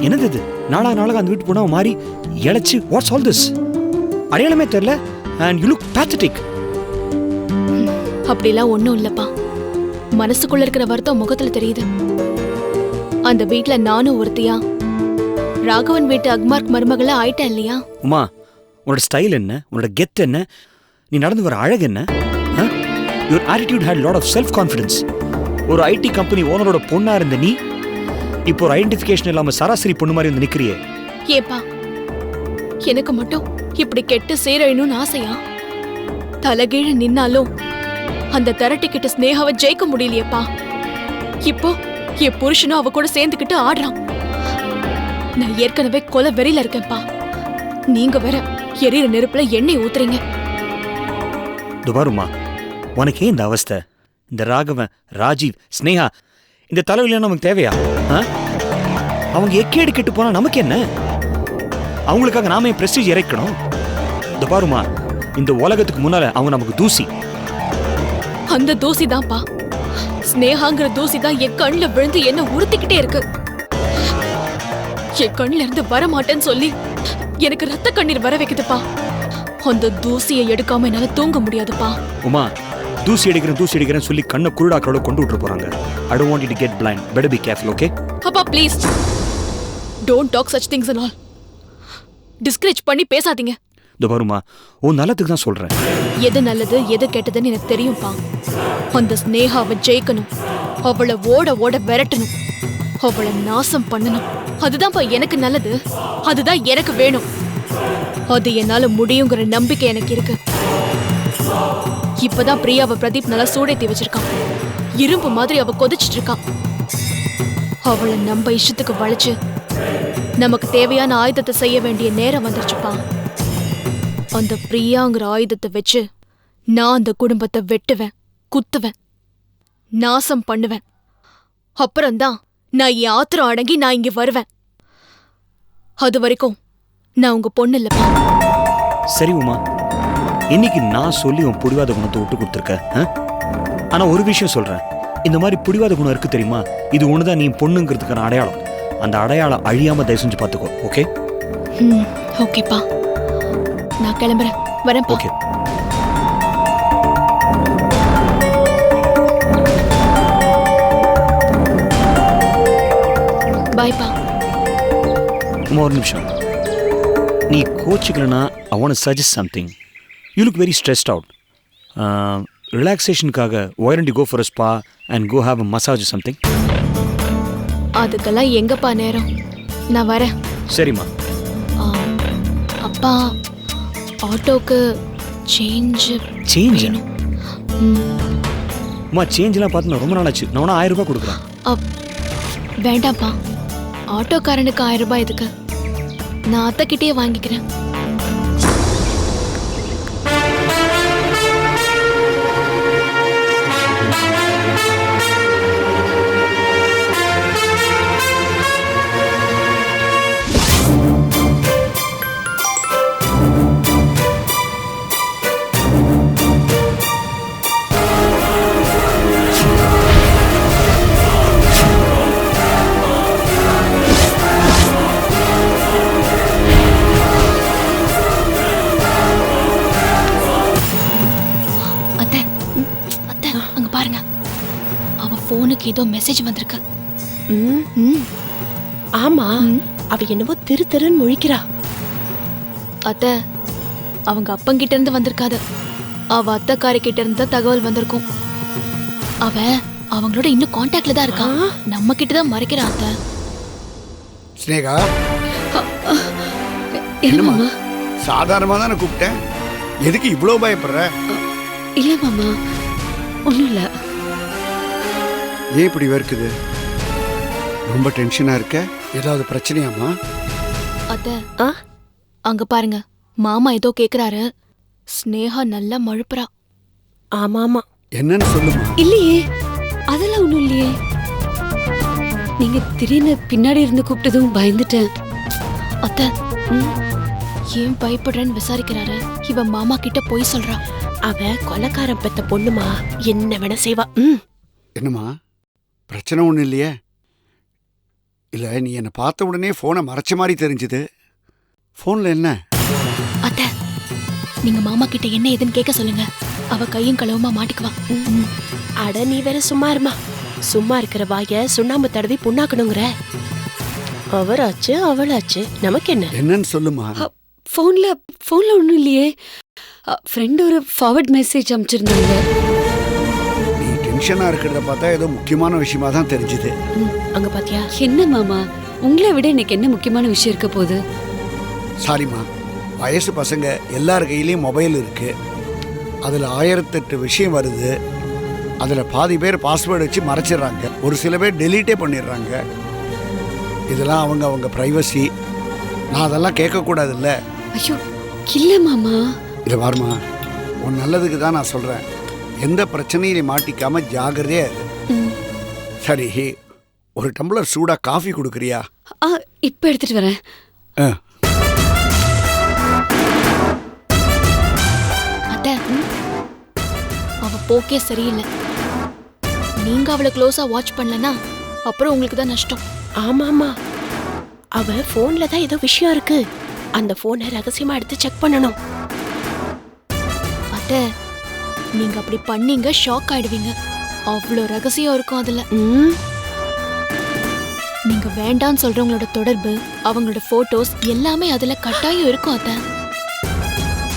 என்னது இது? நாளாக அந்த வீட்டு போனா மாறி இழைச்சு வாட்ஸ் ஆல் திஸ்? அடையாளமே தெரியல and you look pathetic. அப்படிலாம் ஒண்ணும் இல்லப்பா. மனசுக்குள்ள இருக்கிற வருத்தம் முகத்துல தெரியுது. அந்த வீட்ல நானும் ஒருத்தியா ராகவன் வீட்டு அக்மார்க் மருமகளா ஆயிட்டேன் இல்லையா? உமா, உன்னோட ஸ்டைல் என்ன, உன்னோட கெத் என்ன, நீ நடந்து வர அழகு என்ன? Your attitude had a lot of self confidence. ஒரு ஐடி கம்பெனி ஓனரோட பொண்ணா இருந்த நீ இப்போ ஒரு ஐடென்டிஃபிகேஷன் இல்லாம சராசரி பொண்ணு மாதிரி வந்து நிக்கிறியே. ஏப்பா, எனக்கு மட்டும் இப்படி கெட்டு சேரணும்னு ஆசையா? தலைகீழ நின்னாலும் அந்த திரட்டிக்கிட்ட ஸ்னேகாவை ஜெயிக்க முடியலையேப்பா. இப்போ என் புருஷனும் அவ கூட சேர்ந்துக்கிட்டு ஆடுறான். நான் ஏற்கனவே கொலை வெறியில இருக்கேன்ப்பா. நீங்க வேற எரியிற நெருப்புல எண்ணெய் ஊத்துறீங்க. துபாருமா, உனக்கே இந்த அவஸ்தை? இந்த ராகவன், ராஜீவ், ஸ்னேகா, இந்த தலைவலியான நமக்கு தேவையா? அவங்க எக்கேடு கெட்டு போனா நமக்கு என்ன? அவங்களுக்காக நாம பிரஸ்டீஜ் இறைக்கணும். துபாருமா, இந்த உலகத்துக்கு முன்னால அவங்க நமக்கு தூசி. அந்த தூசி தான்ப்பா, ஸ்னேகாங்கிற தூசி தான் என் கண்ணுல விழுந்து என்ன உறுத்திக்கிட்டே இருக்கு. என் கண்ணுல இருந்து வர மாட்டேன்னு சொல்லி எனக்கு ரத்த கண்ணீர் வர வைக்குதுப்பா. அந்த தூசியை எடுக்காம என்னால தூங்க முடியாதுப்பா. உமா, தூசி எடுக்கிறேன்னு சொல்லி கண்ணை குருடாக்களோட கொண்டு விட்டு போறாங்க. I don't want you to get blind. Better be careful, okay? அப்பா please, don't talk such things and all. Discourage பண்ணி பேசாதீங்க. துபாருமா, உன் நல்லதுக்கு தான் சொல்றேன். எது நல்லது எது கெட்டதுன்னு எனக்கு தெரியும்பா. அந்த ஸ்னேகாவை ஜெயிக்கணும், அவளை ஓட ஓட விரட்டணும், அவளை நாசம் பண்ணணும். அதுதான்ப்பா எனக்கு நல்லது, அதுதான் எனக்கு வேணும். அது என்னால முடியுங்கிற நம்பிக்கை எனக்கு இருக்கு. இப்பதான் பிரியாவை பிரதீப் நல்லா சூடேத்தி வச்சிருக்கான். இரும்பு மாதிரி அவ கொதிச்சிட்டு இருக்கான். அவளை நம்ம இஷ்டத்துக்கு வளைச்சு நமக்கு தேவையான ஆயுதத்தை செய்ய வேண்டிய நேரம் வந்துருச்சுப்பா. அந்த பிரியாங்கிற ஆயுதத்தை வச்சு நான் அந்த குடும்பத்தை வெட்டுவேன், குத்துவேன், நாசம் பண்ணுவேன். அப்புறம்தான் நான் என் ஆத்திரம் அடங்கி நான் இங்க வருவேன். அது வரைக்கும் நான் உங்க பொண்ணு இல்லப்பா. சரி உமா, இன்னைக்கு நான் சொல்லி உன் புடிவாத குணத்தை விட்டு கொடுத்துருக்க. ஆனா ஒரு விஷயம் சொல்றேன், இந்த மாதிரி புடிவாத குணம் இருக்கு தெரியுமா, இது ஒண்ணுதான் நீ பொண்ணுங்கிறதுக்கான அடையாளம். அந்த அடையாளம் அழியாம தயவு செஞ்சு பாத்துக்கோ. ஓகே? ஓகேப்பா, நான் கிளம்புறேன், வரேன். ஓகே. பாய்ப்பா. ஒரு நிமிஷம், நீ கோச்சுக்கலனா I want to suggest something. You look very stressed out. ரிலாக்ஸேஷனுக்காக why don't you go for a spa and go have a massage or something? அதுக்கெல்லாம் எங்கப்பா நேரம், நான் வரேன். சரிம்மா. அப்பா, ஆட்டோக்கு சேஞ்ச் அம்மா, சேஞ்செலாம் பார்த்து ரொம்ப நாள் ஆச்சு. நான் 1000 ரூபாய் கொடுக்குறேன். வேண்டாம்ப்பா, ஆட்டோக்காரனுக்கு 1000 ரூபாய் எதுக்கு? நான் அத்தைக்கிட்டே வாங்கிக்கிறேன். போனுக்கு ஏதோ மெசேஜ் வந்திருக்கு. ஆமா, அவ என்னவோ திருன்னு முழிக்கிறா. அத்தை, அவங்க அப்பங்கிட்ட இருந்து வந்திருக்காது, அவ அத்தைக்காரி கிட்ட இருந்து தகவல் வந்திருக்கும். அவ அவங்களோட இன்னும் கான்டாக்ட்ல தான் இருக்கா. நம்ம கிட்ட தான் மறைக்கிறா. அத்தை, ஸ்னேகா, என்ன மாமா? சாதாரணமா தானே கூப்பிட்டேன், எதுக்கு இவ்வளவு பயப்படுற? இல்ல மாமா, ஒண்ணும் இல்ல. ஏன் இப்படி இருக்குது? ரொம்ப டென்ஷனா இருக்க? ஏதாவது பிரச்சனையாமா? அத்தை, அங்க பாருங்க, மாமா ஏதோ கேக்குறாரு. ஸ்னேகா நல்லா மழுப்புறா. ஆமா. என்னன்னு சொல்லுமா? இல்லையே, அதெல்லாம் ஒண்ணும் இல்லையே. நீங்க திடீர்னு பின்னாடி இருந்து கூப்பிட்டதும் பயந்துட்டேன். அத்தை, ஏன் பயப்படுறேன்னு விசாரிக்கிறாரு. இவ மாமா கிட்ட போய் சொல்றா. அவ கொலைக்காரன் பெத்த பொண்ணுமா, என்ன வேணா செய்வா. என்னம்மா, பிரச்சனை ஒண்ணு இல்லையே? இல்லை, நீ என்னை பார்த்த உடனே ஃபோனை மறைச்ச மாதிரி தெரிஞ்சுது. ஃபோனில் என்ன? அத்தை, நீங்க மாமா கிட்ட என்ன ஏதுன்னு கேட்க சொல்லுங்க. அவ கையும் களவுமா மாட்டிக்குவா. அட நீ வேற சும்மா இருமா. சும்மா இருக்கிற வாய சுண்ணாம்பு தடவி புண்ணாக்கணுங்கிற. அவராச்சு அவளாச்சு நமக்கு என்ன? என்னன்னு சொல்லுமா. ஃபோன்ல ஒன்றும் இல்லையே. ஃப்ரெண்ட் ஒரு ஃபார்வர்ட் மெசேஜ் அனுப்பிச்சிருந்தாங்க. நீ டென்ஷனாக இருக்கிறத பார்த்தா ஏதோ முக்கியமான விஷயமா தான் தெரிஞ்சுது. அங்க பாத்தியா? என்ன மாமா, உங்களை விட எனக்கு என்ன முக்கியமான விஷயம் இருக்க போகுது? சாரிம்மா, வயசு பசங்க எல்லார் கையிலையும் மொபைல் இருக்கு. அதில் 1008 விஷயம் வருது. அதில் பாதி பேர் பாஸ்வேர்டு வச்சு மறைச்சிடுறாங்க, ஒரு சில பேர் டெலீட்டே பண்ணிடுறாங்க. இதெல்லாம் அவங்க ப்ரைவசி. நான் அதெல்லாம் கேட்கக்கூடாதுல்ல. ஐயோ இல்ல மாமா. இல்லை பாருமா, உன் நல்லதுக்கு தான் நான் சொல்கிறேன். எந்த பிரச்சனையிலையும் மாட்டிக்காம ஜாகிரதையா இரு. சரி, ஒரு டம்ளர் சூடாக காஃபி கொடுக்குறியா? இப்போ எடுத்துட்டு வரேன். அத்தை, அவ போக்கே சரியில்லை. நீங்க அவளை க்ளோஸா வாட்ச் பண்ணலனா அப்புறம் உங்களுக்கு தான் நஷ்டம். ஆமாமா, அவ போன்ல தான் ஏதோ விஷயம் இருக்கு. அந்த போனை ரகசியமா எடுத்து செக் பண்ணணும். அத்தை, நீங்க அப்படி பண்ணீங்க ஷாக் ஆயிடுவீங்க. அவ்வளோ ரகசியம் இருக்கும் அதுல. நீங்க வேண்டான்னு சொல்றவங்களோட தொடர்பு, அவங்களோட போட்டோஸ் எல்லாமே அதுல கட்டாயம் இருக்கும். அத்தை,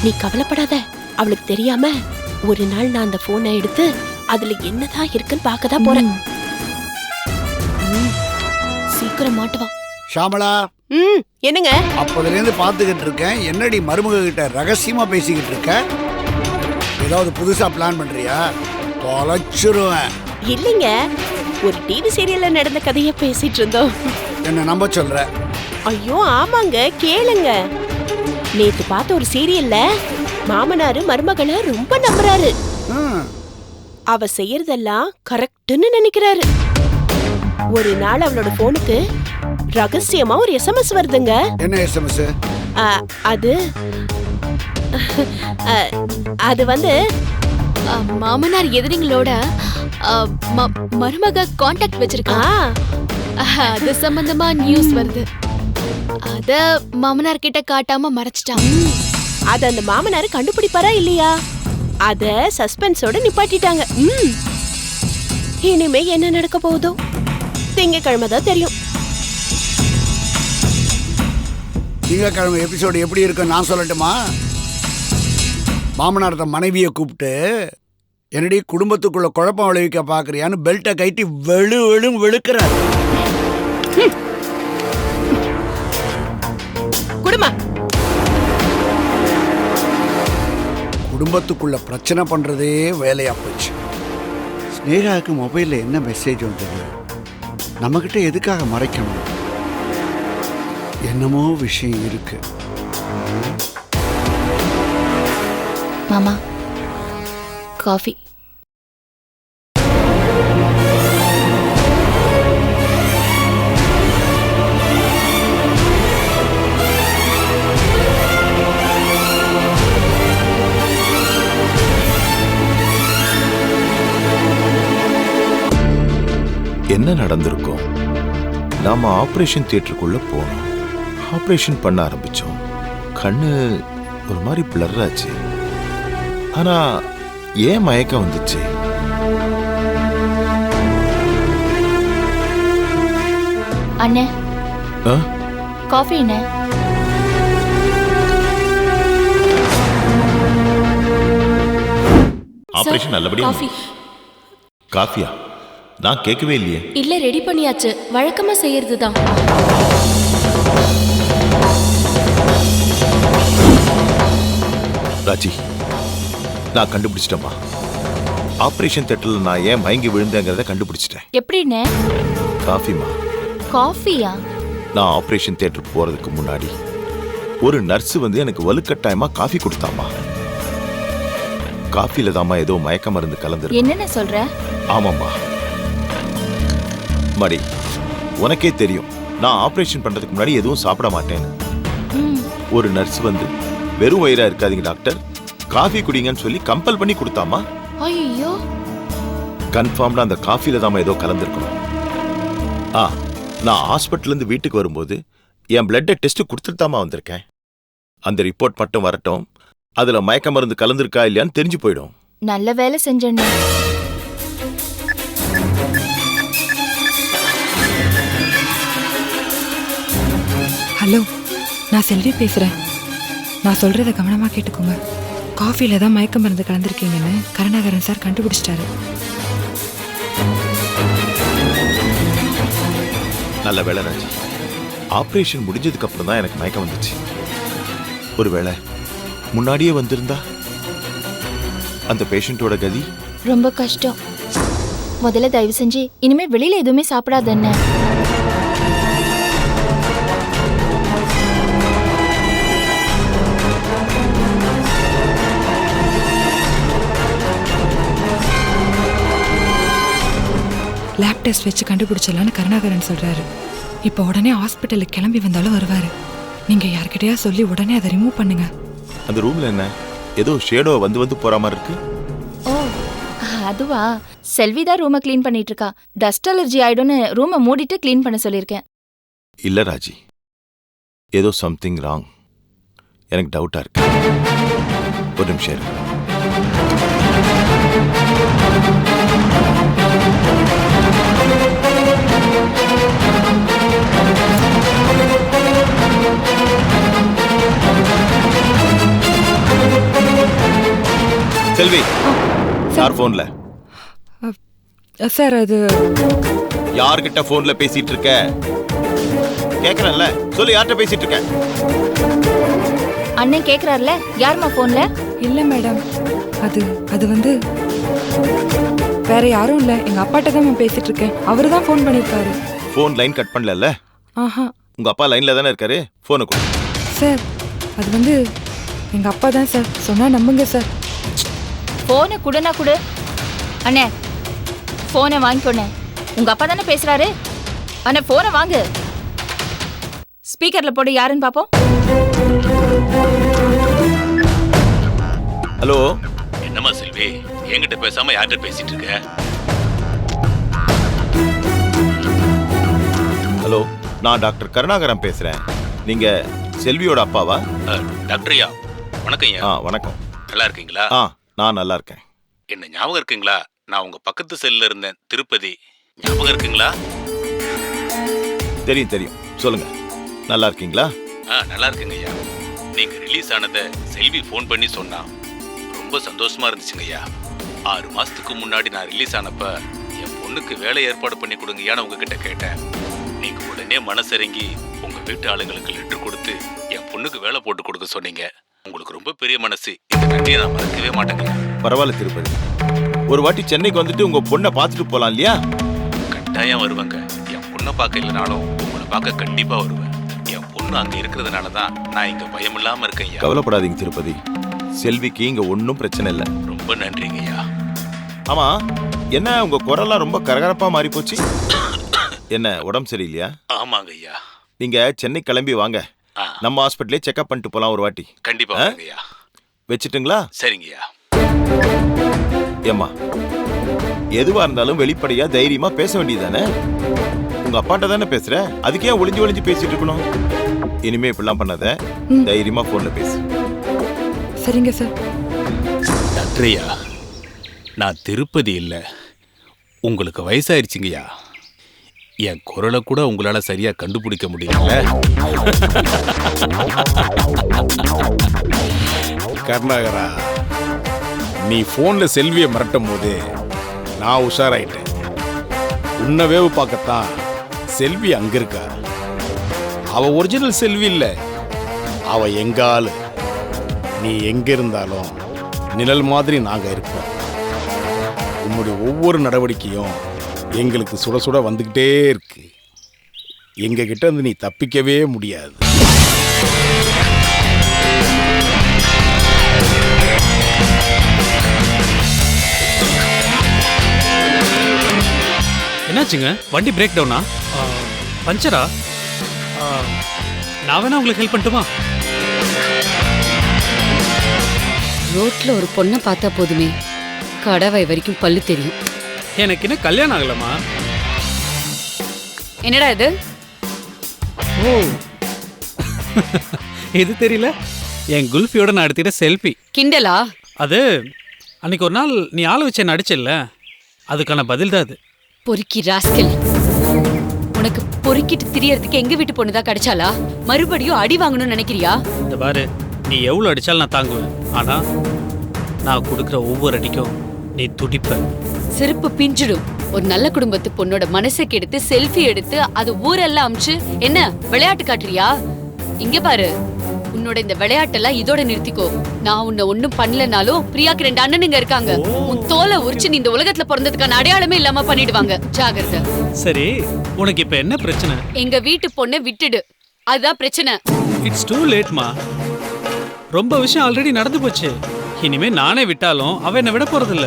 நீ கவலைப்படாத. அவளுக்கு தெரியாம ஒரு நாள் நான் அந்த போனை எடுத்து அதுல என்னதான் இருக்குன்னு பார்க்கதான் போறேன். சீக்கிரம் மாட்டுவா. ஷாமளா, என்னங்க? அப்போதுலேருந்து பார்த்துக்கிட்டு இருக்கேன். என்னடி மருமக கிட்ட ரகசியமா பேசிக்கிட்டு இருக்க? ஏதாவது புதுசா பிளான் பண்றியா? தொலைச்சிருவேன். இல்லைங்க, ஒரு டிவி சீரியல்ல நடந்த கதைய பேசிட்டு இருந்தோம். என்ன நம்ப சொல்ற? ஐயோ ஆமாங்க, கேளுங்க. நேத்து பார்த்த ஒரு சீரியல்ல மாமனாரு மருமகளை ரொம்ப நம்புறாரு. அவ செய்யறதெல்லாம் கரெக்ட்னு நினைக்கிறாரு. ஒரு நாள் அவளோட போனுக்கு ரகசியமா ஒரு SMS வருதுங்க. என்ன SMS? அது வந்து மாமனார் எதிரிங்களோட மருமக கான்டாக்ட் வச்சிருக்கா. அது சம்பந்தமா நியூஸ் வருது. அத மாமனார் கிட்ட காட்டாம மறைச்சிட்டான். அத அந்த மாமனாரு கண்டுபிடிப்பாரா இல்லையா? அத சஸ்பென்ஸோட நிப்பாட்டிட்டாங்க. இனிமே என்ன நடக்க போகுதோ திங்கக்கிழமை தான் தெரியும். திங்கக்கிழமை எபிசோடு எப்படி இருக்கு நான் சொல்லட்டுமா? மாமனார்த்த மனைவியை கூப்பிட்டு, என்னடி குடும்பத்துக்குள்ள குழப்பம் விளைவிக்க பாக்குறியான்னு பெல்ட்டை கைட்டி வெளுக்கிறார். குடும்பத்துக்குள்ள பிரச்சனை பண்றதே வேலையா போச்சு. ஸ்னேகாவுக்கு மொபைல்ல என்ன மெசேஜ் வந்தது? நம்மகிட்ட எதுக்காக மறைக்கணும்? என்னமோ விஷயம் இருக்கு. மாமா, காஃபி. என்ன நடந்திருக்கும்? நாம ஆபரேஷன் தியேட்டருக்குள்ள போனோம். ஆபரேஷன் பண்ண ஆரம்பிச்சோம். கண்ணு ஒரு மாதிரி பிளர் ஆச்சு. ஆனா ஏன் மயக்கம் வந்துச்சு? அண்ணே, காஃபி அண்ணே. ஆபரேஷன் நல்லபடியா? காஃபியா? நான் கேட்கவே இல்லையே. இல்ல, ரெடி பண்ணியாச்சு. வழக்கமா செய்யறதுதான். ராஜி, நான் கண்டுபிடிச்சிட்டேம்மா. ஆபரேஷன் தியேட்டர்ல நான் ஏன் மயங்கி விழுந்தேங்கிறத கண்டுபிடிச்சிட்டேன். எப்படின்னு? காஃபிமா. காஃபியா? நான் ஆபரேஷன் தியேட்டருக்கு போறதுக்கு முன்னாடி ஒரு நர்ஸ் வந்து எனக்கு வலுக்கட்டாயமா காஃபி கொடுத்தாமா. காஃபில தாமா ஏதோ மயக்க மருந்து கலந்து. என்னென்ன சொல்ற? ஆமாம்மா. மடி, உனக்கே தெரியும் நான் ஆபரேஷன் பண்றதுக்கு முன்னாடி எதுவும் சாப்பிட மாட்டேன்னு. ஒரு நர்ஸ் வந்து வெறும் வயிறா இருக்காதீங்க டாக்டர், காஃபி குடிங்கன்னு சொல்லி கம்பல் பண்ணி கொடுத்தாமா. ஐயோ, கன்ஃபார்ம்டா அந்த காஃபில தாமா ஏதோ கலந்துருக்கணும். நான் ஹாஸ்பிட்டல்லேருந்து வீட்டுக்கு வரும்போது என் பிளட்டை டெஸ்ட் கொடுத்துட்டு வந்திருக்கேன். அந்த ரிப்போர்ட் மட்டும் வரட்டும், அதுல மயக்க மருந்து கலந்துருக்கா இல்லையான்னு தெரிஞ்சு போயிடும். நல்ல வேலை செஞ்சேன்னு. ஹலோ, நான் செல்வி பேசுறேன். நான் சொல்றத கவனமா கேட்டுக்கோங்க. காஃபில தான் மயக்க மருந்து கலந்துருக்கீங்கன்னு கருணாகரன் சார் கண்டுபிடிச்சிட்டாரு. நல்ல வேலை ராஜி, ஆபரேஷன் முடிஞ்சதுக்கு அப்புறம் தான் எனக்கு மயக்கம் வந்துச்சு. ஒருவேளை முன்னாடியே வந்திருந்தா அந்த பேஷண்டோட கதி ரொம்ப கஷ்டம். முதல்ல தயவு செஞ்சு இனிமே வெளியில எதுவுமே சாப்பிடாத என்ன. லேப் டெஸ்ட் வச்சு கண்டுபிடிச்சிடலான்னு கருணாகரன் சொல்றாரு. இப்போ உடனே ஹாஸ்பிட்டலுக்கு கிளம்பி வந்தாலும் வருவாரு. நீங்க யார்கிட்டயா சொல்லி உடனே அதை ரிமூவ் பண்ணுங்க. அந்த ரூம்ல என்ன ஏதோ ஷேடோ வந்து போற மாதிரி இருக்கு. ஓ அதுவா, செல்வி தான் ரூமை க்ளீன் பண்ணிட்டு இருக்கா. டஸ்ட் அலர்ஜி ஆயிடும்னு ரூமை மூடிட்டு க்ளீன் பண்ண சொல்லியிருக்கேன். இல்ல ராஜி, ஏதோ சம்திங் ராங். எனக்கு டவுட்டா இருக்கு. ஒரு நிமிஷம் இரு. செல்வி, யார் போன்ல? சார், அது யார்கிட்ட போன்ல பேசிட்டு இருக்க? கேக்குறேன்ல, சொல்லு, யார்கிட்ட பேசிட்டு இருக்க? அண்ணன் கேக்குறாருல, யாருமா போன்ல? இல்ல மேடம், அது வந்து வேற யாரும் இல்ல, எங்க அப்பாட்ட தான் நான் பேசிட்டு இருக்கேன். அவரு தான் ஃபோன் பண்ணிருக்காரு. போன் லைன் கட் பண்ணல? ஆஹா, உங்க அப்பா லைன்ல தானே இருக்காரு. போனை கொடு. சார், அது வந்து எங்க அப்பா தான் சார். சொன்னா நம்புங்க சார். போனை குடுனா குடு. அண்ணே, போனை வாங்கிக்கோண்ணே. உங்க அப்பா தானே பேசுறாரு. அண்ணே, போனை வாங்கு. ஸ்பீக்கர்ல போடு, யாருன்னு பாப்போம். ஹலோ. என்னம்மா செல்வி, என்கிட்ட பேசாம யார்கிட்ட பேசிட்டு இருக்க? ஹலோ, நான் டாக்டர் கருணாகரன் பேசுறேன். நீங்க செல்வியோட அப்பாவா? டாக்டர்யா, வணக்கம் ஐயா. வணக்கம். நல்லா இருக்கீங்களா? நான் நல்லா இருக்கேன். என்ன ஞாபகம் இருக்குங்களா? நான் உங்க பக்கத்து செல்ல இருந்தேன், திருப்பதி. ஞாபகம் இருக்குங்களா? தெரியும். சொல்லுங்க, நல்லா இருக்கீங்களா? நல்லா இருக்குங்க ஐயா. நீங்க ரிலீஸ் ஆனதை செல்வி ஃபோன் பண்ணி சொன்னா ரொம்ப சந்தோஷமா இருந்துச்சுங்க ஐயா. 6 மாசத்துக்கு முன்னாடி நான் ரிலீஸ் ஆனப்ப என் பொண்ணுக்கு வேலை ஏற்பாடு பண்ணி கொடுங்கயான்னு உங்ககிட்ட கேட்டேன். நீங்க உடனே மனசிறங்கி உங்க வீட்டு ஆளுங்களுக்கு லெட்டர் கொடுத்து என் பொண்ணுக்கு வேலை போட்டு கொடுக்க சொன்னீங்க. உங்களுக்கு ரொம்ப பெரிய மனசு. இந்த நன்றியை நான் மறக்கவே மாட்டேங்க. பரவாயில்ல திருப்பதி, ஒரு வாட்டி சென்னைக்கு வந்துட்டு உங்க பொண்ணை பார்த்துட்டு போலாம் இல்லையா? கட்டாயம் வருவாங்க. என் பொண்ணை பார்க்க இல்லைனாலும் உங்களை பார்க்க கண்டிப்பா வருவேன். என் பொண்ணு அங்க இருக்கிறதுனால தான் நான் இங்க பயம் இல்லாம இருக்கேன். கவலைப்படாதீங்க திருப்பதி, செல்விக்கு இங்க ஒன்றும் பிரச்சனை இல்லை. ரொம்ப நன்றிங்க ஐயா. ஆமா, என்ன உங்க குரல்லாம் ரொம்ப கரகரப்பா மாறி போச்சு? என்ன உடம்பு சரியில்லையா? ஆமாங்க ஐயா. நீங்க சென்னை கிளம்பி வாங்க, நம்ம ஹாஸ்பிட்டலே செக்அப் பண்ணிட்டு போலாம் ஒரு வாட்டி. கண்டிப்பா ஐயா. வச்சுட்டுங்களா? சரிங்கய்யா. ஏம்மா, எதுவா இருந்தாலும் வெளிப்படையா தைரியமா பேச வேண்டியதானே? உங்க அப்பாட்ட தானே பேசுற, அதுக்கே ஒளிஞ்சு பேசிட்டு இருக்கணும். இனிமே இப்படிலாம் பண்ணாத, தைரியமா போன்ல பேசு. சரிங்க சார். டாக்டர்யா, நான் திருப்பதி இல்ல, உங்களுக்கு வயசாயிருச்சுங்கய்யா. என் குரலை கூட உங்களால சரியா கண்டுபிடிக்க முடியல. கருணாகரா, நீ போன்ல செல்வியை மிரட்டும் போது நான் உஷாராயிட்டேன். உன்னை வேவு பார்க்கத்தான் செல்வி அங்க இருக்கா. அவ ஒரிஜினல் செல்வி இல்ல, அவ எங்க ஆளு. நீ எங்க இருந்தாலும் நிழல் மாதிரி நாங்க இருப்போம். உன்னுடைய ஒவ்வொரு நடவடிக்கையும் எங்களுக்கு சுட சுட வந்துகிட்டே இருக்கு. எங்க கிட்ட இருந்து நீ தப்பிக்கவே முடியாது. என்னாச்சுங்க? வண்டி பிரேக் டவுனா? பஞ்சரா? நான் வேணா உங்களுக்கு ஹெல்ப் பண்ணட்டுமா? ரோட்ல ஒரு பொண்ணை பார்த்தா போதுமே, கடவை வரைக்கும் பல்லு தெரியும். எனக்கு இன்னும் கல்யாணம் ஆகலமா. என்னடா இது? ஓ இது தெரியல. என் குல்ஃபியோட நான் எடுத்துக்கிட்ட செல்ஃபி. கிண்டலா? அது அன்னைக்கு ஒரு நாள் நீ ஆள வச்சு என்ன அடிச்சல்ல, அதுக்கான பதில் தான் அது. பொறுக்கி ராஸ்கல். உனக்கு பொறுக்கிட்டு திரியறதுக்கு எங்க வீட்டு பொண்ணுதான் கிடைச்சாலா? மறுபடியும் அடி வாங்கணும்னு நினைக்கிறியா? இந்த பாரு, நீ எவ்வளோ அடிச்சாலும் நான் தாங்குவேன். ஆனா நான் கொடுக்குற ஒவ்வொரு அடிக்கும் நீ துடிப்ப. செருப்பு பிஞ்சிடும். ஒரு நல்ல குடும்பத்து பொண்ணோட மனசை கெடுத்து செல்ஃபி எடுத்து அது ஊரெல்லாம் அமிச்சு என்ன விளையாட்டு காட்டுறியா? இங்க பாரு, உன்னோட இந்த விளையாட்டெல்லாம் இதோட நிறுத்திக்கோ. நான் உன்னை ஒண்ணும் பண்ணலனாலும் பிரியாக்கு 2 அண்ணனுங்க இருக்காங்க. உன் தோலை உரிச்சு நீ இந்த உலகத்துல பிறந்ததுக்கான அடையாளமே இல்லாம பண்ணிடுவாங்க. ஜாகிரதை. சரி, உனக்கு இப்ப என்ன பிரச்சனை? எங்க வீட்டு பொண்ணை விட்டுடு, அதுதான் பிரச்சனை. இட்ஸ் டூ லேட்மா. ரொம்ப விஷயம் ஆல்ரெடி நடந்து போச்சு. இனிமே நானே விட்டாலும் அவ என்ன விட போறது இல்ல.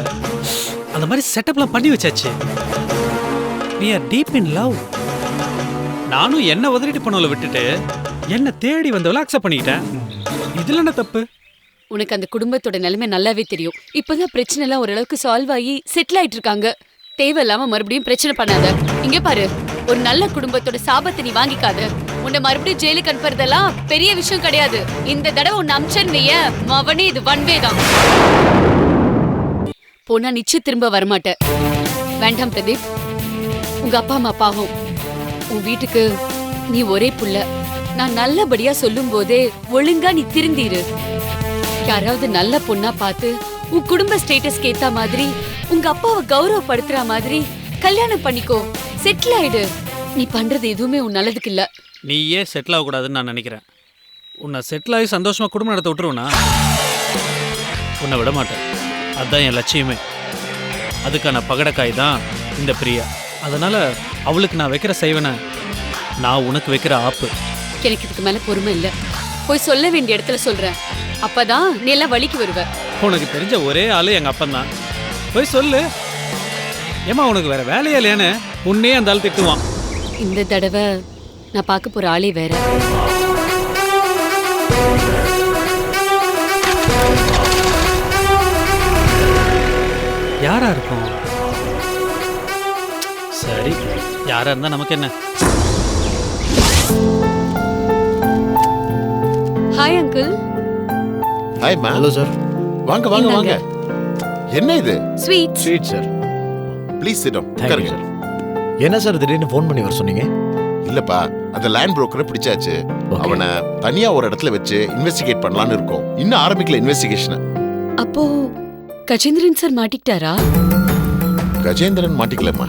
அந்த மாதிரி செட்டப்லாம் பண்ணி வச்சாச்சு. we are deep in love. நானும் என்ன உதறிட்டு பண்ணவளை விட்டுட்டு என்ன தேடி வந்தவளை அக்செப்ட் பண்ணிக்கிட்டேன். இதுல என்ன தப்பு? உனக்கு அந்த குடும்பத்தோட நிலைமை நல்லாவே தெரியும். இப்பதான் பிரச்சனை எல்லாம் ஓரளவுக்கு சால்வ் ஆகி செட்டில் ஆயிட்டு இருக்காங்க. தேவையில்லாம மறுபடியும் பிரச்சனை பண்ணாத. இங்க பாரு, ஒரு நல்ல குடும்பத்தோட சாபத்தை நீ வாங்கிக்காத. உன்னை மறுபடியும் ஜெயிலுக்கு அனுப்புறதெல்லாம் பெரிய விஷயம் கிடையாது. இந்த தடவை உன்னை அம்சன் வைய மவனே, இது ஒன்வே தான். போனா நிச்சயம் திரும்ப வரமாட்ட. வேண்டாம் பிரதீப், உங்க அப்பா அம்மா பாவம். உன் வீட்டுக்கு நீ ஒரே புள்ள. நான் நல்லபடியா சொல்லும் போதே ஒழுங்கா நீ திருந்திரு. யாராவது நல்ல பொண்ணா பார்த்து உன் குடும்ப ஸ்டேட்டஸ்க்கு ஏத்த மாதிரி உங்க அப்பாவை கௌரவப்படுத்துற மாதிரி கல்யாணம் பண்ணிக்கோ. செட்டில் ஆயிடு. நீ பண்றது எதுவுமே உன் நல்லதுக்கு இல்ல. நீ ஏன் செட்டில் ஆகக்கூடாதுன்னு நான் நினைக்கிறேன். உன்னை செட்டில் ஆகி சந்தோஷமா குடும்பம் நடத்த விட்டுருவனா? உன்னை விட மாட்டேன். அதுதான் என் லட்சியமே. அதுக்கான பகடக்காய் தான் இந்த பிரியா. அதனால அவளுக்கு நான் வைக்கிற செய்வனை நான் உனக்கு வைக்கிற ஆப்பு. எனக்கு இதுக்கு மேல பொறுமை இல்ல. போய் சொல்ல வேண்டிய இடத்துல சொல்றேன். அப்பதான் நீ எல்லாம் வலிக்கு வருவ. உனக்கு தெரிஞ்ச ஒரே ஆளு எங்க அப்பந்தான். போய் சொல்லு. ஏமா உனக்கு வேற வேலையா இல்லையான்னு உன்னையே அந்த ஆள் திட்டுவான். இந்த தடவை நான் பார்க்க போற ஆளே வேற. யாரா இருக்கும்? சரி, யாரா இருந்தா நமக்கு என்ன? Hi uncle. ஹாய் மா. Hello sir. வாங்க வாங்க வாங்க. என்ன இது? Sweet. Sweet sir. Please sit down. Thank you sir. என்ன சார் திடீர்னு ஃபோன் பண்ணி வர சொன்னீங்க? இல்லப்பா, அந்த லேண்ட் புரோக்கரை பிடிச்சாச்சு. அவனை தனியா ஒரு இடத்துல வச்சு இன்வெஸ்டிகேட் பண்ணலாம்னு இருக்கோம். இன்னும் ஆரம்பிக்கல இன்வெஸ்டிகேஷன். அப்போ கஜேந்திரன் சார் மாட்டிக்கிட்டாரா? கஜேந்திரன் மாட்டிக்கலம்மா.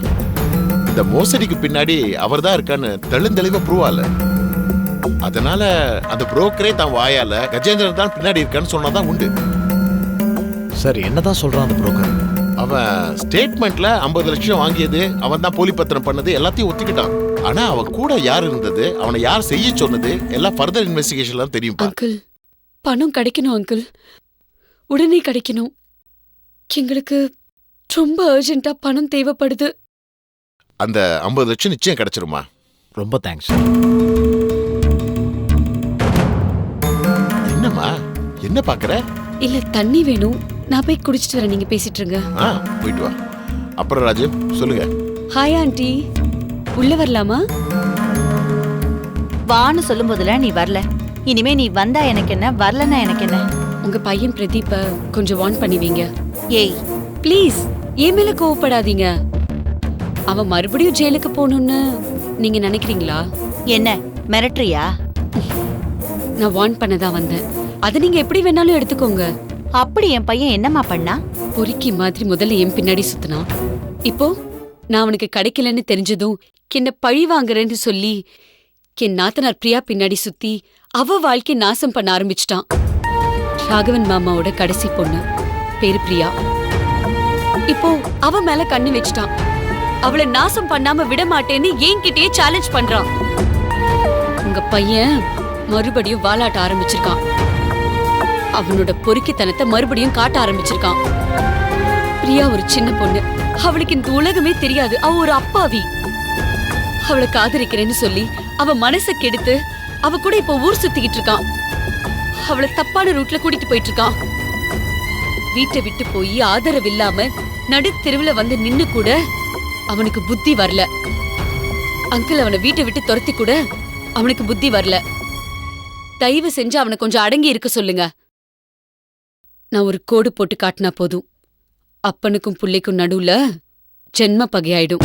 இந்த மோசடிக்கு பின்னாடி அவர் தான் இருக்கான்னு தெளிவா ப்ரூவ் ஆகல. அதனால அந்த புரோக்கரே தான் வாயால கஜேந்திரன் தான் பின்னாடி இருக்கான்னு சொன்னாதான் உண்டு. சார் என்னதான் சொல்றான் அந்த புரோக்கர்? அவன் ஸ்டேட்மெண்ட்ல 50 லட்சம் வாங்கியது, அவன் தான் போலி பத்திரம் பண்ணது எல்லாத்தையும் ஒத்துக்கிட்டான். ஆனா அவன் கூட யார் இருந்தது, அவனை யார் செய்ய சொன்னது எல்லாம் ஃபர்தர் இன்வெஸ்டிகேஷன்ல தெரியும். அங்கிள், பணம் கிடைக்கணும் அங்கிள். உடனே கிடைக்கணும். எங்களுக்கு ரொம்ப அர்ஜென்ட்டா பணம் தேவைப்படுது. அந்த 50 லட்சம் நிச்சயம் கிடைச்சிருமா? ரொம்ப தேங்க்ஸ். என்னம்மா என்ன பாக்குற? இல்ல, தண்ணி வேணும். நான் போய் குடிச்சிட்டு வரேன். நீங்க பேசிட்டு இருங்க. போயிட்டு வா. அப்புறம் ராஜு சொல்லுங்க. ஹாய் ஆண்டி, உள்ள வரலாமா? வான்னு சொல்லும் போதுல நீ வரல. இனிமே நீ வந்தா எனக்கு என்ன, வரலன்னா எனக்கு என்ன? உங்க பையன் பிரதீப்ப கொஞ்சம் வார்ன் பண்ணுவீங்க. ஏய் ப்ளீஸ், என் மேல கோவப்படாதீங்க. அவன் மறுபடியும் ஜெயிலுக்கு போகணும்னு நீங்க நினைக்கிறீங்களா? என்ன மிரட்டுறியா? நான் வார்ன் பண்ணதான் வந்தேன். அதை நீங்க எப்படி வேணாலும் எடுத்துக்கோங்க. அப்படி என் பையன் என்னம்மா பண்ணா? பொறுக்கி மாதிரி முதல்ல என் பின்னாடி சுத்தினான். இப்போ நான் அவனுக்கு கிடைக்கலன்னு தெரிஞ்சதும் என்ன பழி வாங்குறேன்னு சொல்லி என் நாத்தனார் பிரியா பின்னாடி சுத்தி அவ வாழ்க்கை நாசம் பண்ண ஆரம்பிச்சிட்டான். ராகவன் மாமாவோட கடைசி பொண்ணு, பேரு பிரியா. இப்போ அவ மேல கண்ணு வச்சிட்டான். அவளை நாசம் பண்ணாம விட மாட்டேன்னு என்கிட்டயே சேலஞ்ச் பண்றான். உங்க பையன் மறுபடியும் வாலாட்ட ஆரம்பிச்சிருக்கான். அவனோட பொறுக்கித்தனத்தை மறுபடியும் காட்ட ஆரம்பிச்சிருக்கான். பிரியா ஒரு சின்ன பொண்ணு. அவளுக்கு இந்த உலகமே தெரியாது. அவ ஒரு அப்பாவி. அவளை காதலிக்கிறேன்னு சொல்லி அவ மனசை கெடுத்து அவ கூட இப்ப ஊர் சுத்திக்கிட்டு இருக்கான். அவளை தப்பான ரூட்ல கூட்டிட்டு போயிட்டு இருக்கான். வீட்டை விட்டு போய் ஆதரவு இல்லாம நடு தெருவுல வந்து நின்னு கூட அவனுக்கு புத்தி வரல. அங்கிள் அவனை வீட்டை விட்டு துரத்தி கூட அவனுக்கு புத்தி வரல. தயவு செஞ்சு அவனை கொஞ்சம் அடங்கி இருக்க சொல்லுங்க. நான் ஒரு கோடு போட்டு காட்டினா போதும், அப்பனுக்கும் புள்ளைக்கும் நடுவுல ஜென்ம பகையாயிடும்.